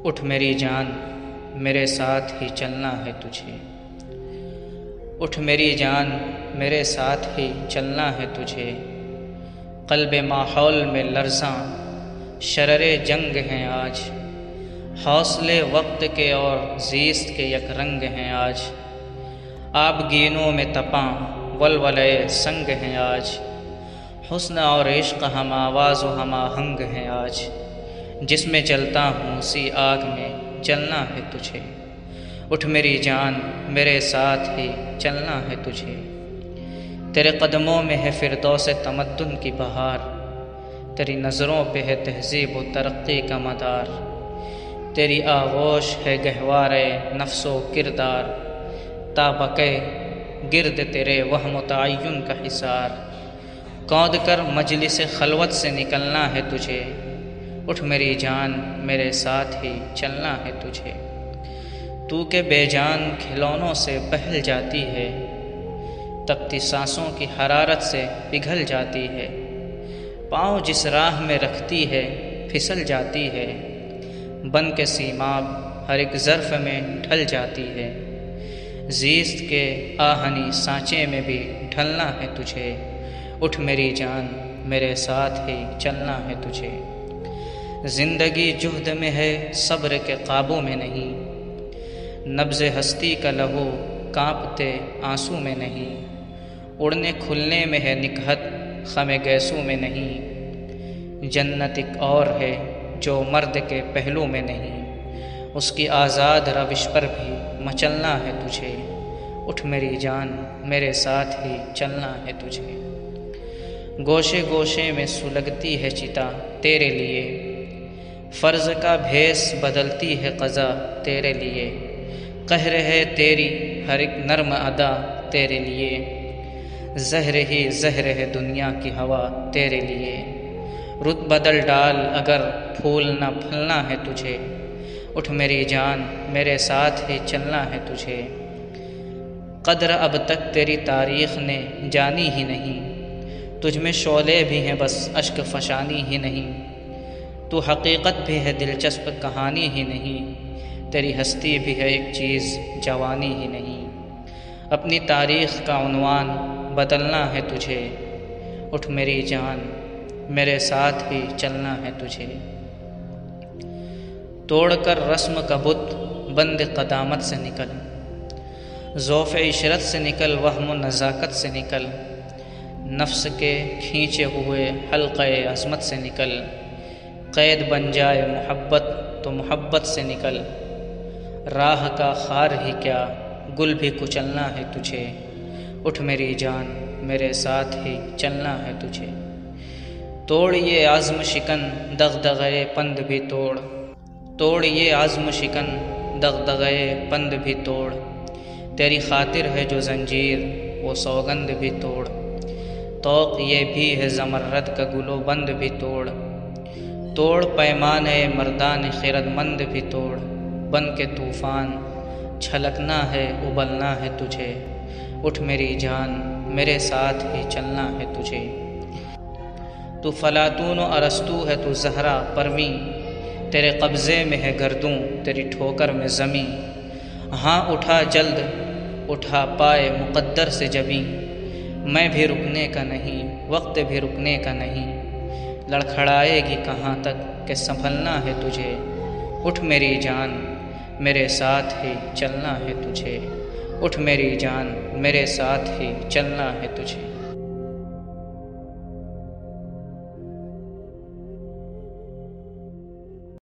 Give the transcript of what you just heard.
اٹھ میری جان میرے ساتھ ہی چلنا ہے تجھے، اٹھ میری جان میرے ساتھ ہی چلنا ہے تجھے۔ قلب ماحول میں لرزاں شرر جنگ ہیں آج، حوصلے وقت کے اور زیست کے یک رنگ ہیں آج۔ آبگینوں میں تپاں ولولے سنگ ہیں آج، حسن اور عشق ہم آواز و ہم آہنگ ہیں آج۔ جس میں جلتا ہوں اسی آگ میں جلنا ہے تجھے، اٹھ میری جان میرے ساتھ ہی چلنا ہے تجھے۔ تیرے قدموں میں ہے فردوس تمدن کی بہار، تیری نظروں پہ ہے تہذیب و ترقی کا مدار۔ تیری آغوش ہے گہوارے نفس و کردار، تابکے گرد تیرے وہم و تعین کا حصار۔ کود کر مجلس خلوت سے نکلنا ہے تجھے، اٹھ میری جان میرے ساتھ ہی چلنا ہے تجھے۔ تو کہ بے جان کھلونوں سے بہل جاتی ہے، تپتی سانسوں کی حرارت سے پگھل جاتی ہے۔ پاؤں جس راہ میں رکھتی ہے پھسل جاتی ہے، بن کے سیماب ہر ایک ظرف میں ڈھل جاتی ہے۔ زیست کے آہنی سانچے میں بھی ڈھلنا ہے تجھے، اٹھ میری جان میرے ساتھ ہی چلنا ہے تجھے۔ زندگی جہد میں ہے صبر کے قابو میں نہیں، نبض ہستی کا لہو کانپتے آنسو میں نہیں۔ اڑنے کھلنے میں ہے نکہت خم گیسو میں نہیں، جنت ایک اور ہے جو مرد کے پہلو میں نہیں۔ اس کی آزاد روش پر بھی مچلنا ہے تجھے، اٹھ میری جان میرے ساتھ ہی چلنا ہے تجھے۔ گوشے گوشے میں سلگتی ہے چتا تیرے لیے، فرض کا بھیس بدلتی ہے قضا تیرے لیے۔ قہر ہے تیری ہر ایک نرم ادا تیرے لیے، زہر ہی زہر ہے دنیا کی ہوا تیرے لیے۔ رت بدل ڈال اگر پھول نہ پھلنا ہے تجھے، اٹھ میری جان میرے ساتھ ہی چلنا ہے تجھے۔ قدر اب تک تیری تاریخ نے جانی ہی نہیں، تجھ میں شعلے بھی ہیں بس اشک فشانی ہی نہیں۔ تو حقیقت بھی ہے دلچسپ کہانی ہی نہیں، تیری ہستی بھی ہے ایک چیز جوانی ہی نہیں۔ اپنی تاریخ کا عنوان بدلنا ہے تجھے، اٹھ میری جان میرے ساتھ ہی چلنا ہے تجھے۔ توڑ کر رسم کا بت بند قدامت سے نکل، ذوف عشرت سے نکل وہم و نزاکت سے نکل۔ نفس کے کھینچے ہوئے حلقہ عظمت سے نکل، قید بن جائے محبت تو محبت سے نکل۔ راہ کا خار ہی کیا گل بھی کچلنا ہے تجھے، اٹھ میری جان میرے ساتھ ہی چلنا ہے تجھے۔ توڑ یہ عزم شکن دغدغے پند بھی توڑ، توڑ یہ عزم شکن دغدغے پند بھی توڑ۔ تیری خاطر ہے جو زنجیر وہ سوگند بھی توڑ، طوق یہ بھی ہے زمرد کا گل و بند بھی توڑ۔ توڑ پیمانے مردان خرد مند بھی توڑ، بن کے طوفان چھلکنا ہے ابلنا ہے تجھے، اٹھ میری جان میرے ساتھ ہی چلنا ہے تجھے۔ تو فلاطون و ارسطو ہے تو زہرا پرویں، تیرے قبضے میں ہے گردوں تیری ٹھوکر میں زمیں۔ ہاں اٹھا جلد اٹھا پائے مقدر سے جبیں، میں بھی رکنے کا نہیں وقت بھی رکنے کا نہیں۔ لڑکھڑائے گی کہاں تک کہ سنبھلنا ہے تجھے، اٹھ میری جان میرے ساتھ ہی چلنا ہے تجھے، اٹھ میری جان میرے ساتھ ہی چلنا ہے تجھے۔